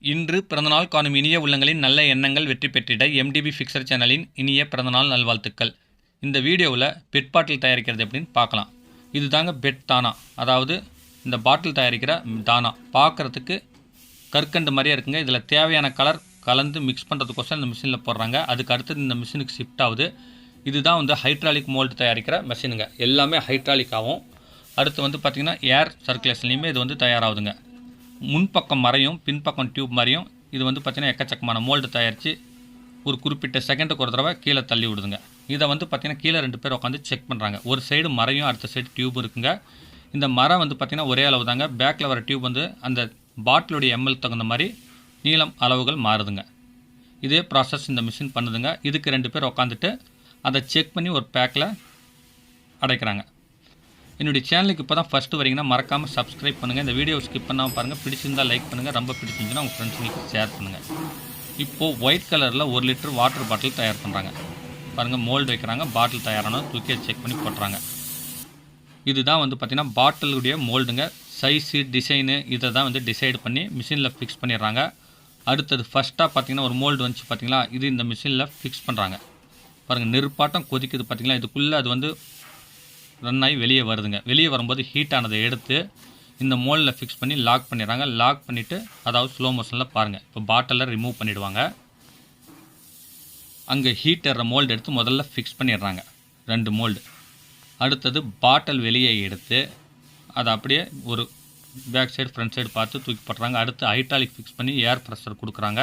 இன்று பிறந்தநாள் காணும் இனிய உள்ளங்களின் நல்ல எண்ணங்கள் வெற்றி பெற்றிட எம்டிபி ஃபிக்சர் சேனலின் இனிய பிறந்தநாள் நல்வாழ்த்துக்கள். இந்த வீடியோவில் பெட் பாட்டில் தயாரிக்கிறது எப்படின்னு பார்க்கலாம். இது தாங்க பெட் தானா, அதாவது இந்த பாட்டில் தயாரிக்கிற தானா. பார்க்குறதுக்கு கற்கண்டு மாதிரியே இருக்குங்க. இதில் தேவையான கலர் கலந்து மிக்ஸ் பண்ணுறதுக்கோசம் இந்த மிஷினில் போடுறாங்க. அதுக்கு அடுத்தது இந்த மிஷினுக்கு ஷிஃப்ட் ஆகுது. இதுதான் வந்து ஹைட்ராலிக் மோல்டு தயாரிக்கிற மிஷினுங்க. எல்லாமே ஹைட்ராலிக் ஆகும். அடுத்து வந்து பார்த்திங்கன்னா ஏர் சர்க்குலேஷன்லேயுமே இது வந்து தயாராகுதுங்க. முன்பக்கம் மறையும் பின்பக்கம் டியூப் மாதிரியும் இது வந்து பார்த்திங்கன்னா எக்கச்சக்கமான மோல்டு தயாரித்து ஒரு குறிப்பிட்ட செகண்டுக்கு ஒரு தடவை கீழே தள்ளி விடுதுங்க. இதை வந்து பார்த்திங்கன்னா கீழே 2 பேர் உட்காந்து செக் பண்ணுறாங்க. ஒரு சைடு மறையும், அடுத்த சைடு டியூப் இருக்குங்க. இந்த மரம் வந்து பார்த்திங்கன்னா ஒரே அளவு தாங்க. பேக்கில் வர டியூப் வந்து அந்த பாட்டிலுடைய எம்எல் தகுந்த மாதிரி நீளம் அளவுகள் மாறுதுங்க. இதே ப்ராசஸ் இந்த மிஷின் பண்ணுதுங்க. இதுக்கு 2 பேர் உட்காந்துட்டு அதை செக் பண்ணி ஒரு பேக்கில் அடைக்கிறாங்க. என்னுடைய சேனலுக்கு இப்போ தான் ஃபஸ்ட்டு வரீங்கன்னா மறக்காமல் சப்ஸ்கிரைப் பண்ணுங்கள். இந்த வீடியோ ஸ்கிப் பண்ணாமல் பாருங்கள். பிடிச்சிருந்தால் லைக் பண்ணுங்கள். ரொம்ப பிடிச்சிருந்துச்சுன்னா உங்கள் ஃப்ரெண்ட்ஸுங்களுக்கு ஷேர் பண்ணுங்கள். இப்போது ஒயிட் கலரில் 1 லிட்டர் வாட்டர் பாட்டில் தயார் பண்ணுறாங்க. பாருங்கள், மோல்டு வைக்கிறாங்க. பாட்டில் தயாரான தூக்கி செக் பண்ணி போட்டுறாங்க. இதுதான் வந்து பார்த்திங்கன்னா பாட்டிலுடைய மோல்டுங்க. சைஸு டிசைனு இதை தான் வந்து டிசைட் பண்ணி மிஷினில் ஃபிக்ஸ் பண்ணிடுறாங்க. அடுத்தது ஃபஸ்ட்டாக பார்த்திங்கன்னா ஒரு மோல்டு வந்துச்சு பார்த்திங்களா, இது இந்த மிஷினில் ஃபிக்ஸ் பண்ணுறாங்க. பாருங்கள், நெருப்பாட்டம் கொதிக்குது பார்த்திங்களா. இதுக்குள்ளே அது வந்து ரன் ஆகி வெளியே வருதுங்க. வெளியே வரும்போது ஹீட் ஆனதை எடுத்து இந்த மோல்டில் ஃபிக்ஸ் பண்ணி லாக் பண்ணிடுறாங்க. லாக் பண்ணிவிட்டு அதாவது ஸ்லோ மோஷனில் பாருங்கள், இப்போ பாட்டிலில் ரிமூவ் பண்ணிவிடுவாங்க. அங்கே ஹீட் ஏற மோல்டு எடுத்து முதல்ல ஃபிக்ஸ் பண்ணிடுறாங்க 2 மோல்டு. அடுத்தது பாட்டில் வெளியே எடுத்து அதை அப்படியே ஒரு பேக் சைடு ஃப்ரண்ட் சைடு பார்த்து தூக்கி போட்டுறாங்க. அடுத்து ஹைட்ராலிக் ஃபிக்ஸ் பண்ணி ஏர் ப்ரெஷர் கொடுக்குறாங்க.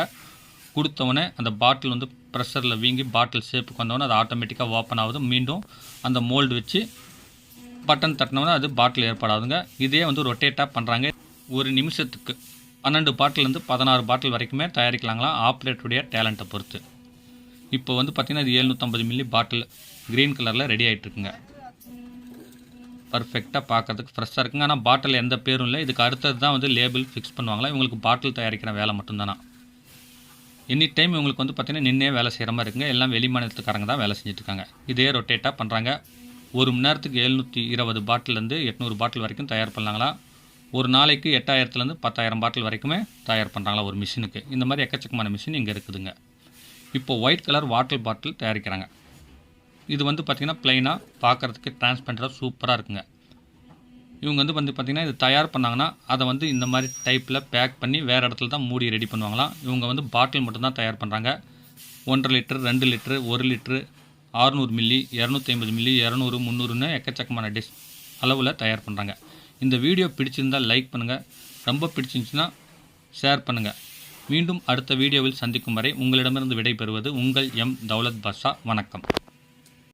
கொடுத்தவொடனே அந்த பாட்டில் வந்து ப்ரெஷரில் வீங்கி பாட்டில் ஷேப்புக்கு வந்தவொடனே அது ஆட்டோமேட்டிக்காக ஓப்பன் ஆகுது. மீண்டும் அந்த மோல்டு வச்சு பட்டன் தட்டினோன்னா அது பாட்டில் ஏற்பாடாகுதுங்க. இதே வந்து ரொட்டேட்டாக பண்ணுறாங்க. ஒரு நிமிஷத்துக்கு 12 பாட்டிலேருந்து 16 பாட்டில் வரைக்குமே தயாரிக்கலாங்களாம், ஆப்ரேட்டருடைய டேலண்ட்டை பொறுத்து. இப்போ வந்து பார்த்திங்கன்னா இது 750 மில்லி பாட்டில் க்ரீன் கலரில் ரெடி ஆகிட்டுருக்குங்க. பர்ஃபெக்டாக பார்க்குறதுக்கு ஃப்ரெஷ்ஷாக இருக்குங்க. ஆனால் பாட்டில் எந்த பேரும் இல்லை. இதுக்கு அடுத்தது தான் வந்து லேபிள் ஃபிக்ஸ் பண்ணுவாங்களா. இவங்களுக்கு பாட்டில் தயாரிக்கிற வேலை மட்டும்தானா. எனி டைம் இவங்களுக்கு வந்து பார்த்திங்கன்னா நின்னே வேலை செய்கிற மாதிரி இருக்குங்க. எல்லாம் வெளி மாநிலத்துக்காரங்க தான் வேலை செஞ்சுட்ருக்காங்க. இதே ரொட்டேட்டாக பண்ணுறாங்க. ஒரு மணி நேரத்துக்கு 720 பாட்டிலேருந்து 800 பாட்டில் வரைக்கும் தயார் பண்ணலாங்களா. ஒரு நாளைக்கு 8000லேருந்து 10,000 பாட்டில் வரைக்குமே தயார் பண்ணுறாங்களா ஒரு மிஷினுக்கு. இந்த மாதிரி எக்கச்சக்கமான மிஷின் இங்கே இருக்குதுங்க. இப்போது ஒயிட் கலர் வாட்டர் பாட்டில் தயாரிக்கிறாங்க. இது வந்து பார்த்திங்கன்னா ப்ளைனாக பார்க்குறதுக்கு டிரான்ஸ்பரண்டாக சூப்பராக இருக்குங்க. இவங்க வந்து பார்த்திங்கன்னா இது தயார் பண்ணாங்கன்னா அதை வந்து இந்த மாதிரி டைப்பில் பேக் பண்ணி வேறு இடத்துல தான் மூடி ரெடி பண்ணுவாங்களாம். இவங்க வந்து பாட்டில் மட்டும்தான் தயார் பண்ணுறாங்க. 1.5 litre 2 litre 1 litre 600 milli 250 milli 200 300ன்னு எக்கச்சக்கமான அளவில் தயார் பண்ணுறாங்க. இந்த வீடியோ பிடிச்சிருந்தால் லைக் பண்ணுங்கள். ரொம்ப பிடிச்சிருந்துச்சுன்னா ஷேர் பண்ணுங்கள். மீண்டும் அடுத்த வீடியோவில் சந்திக்கும் வரை உங்களிடமிருந்து விடைபெறுவது உங்கள் எம் தௌலத் பாஷா. வணக்கம்.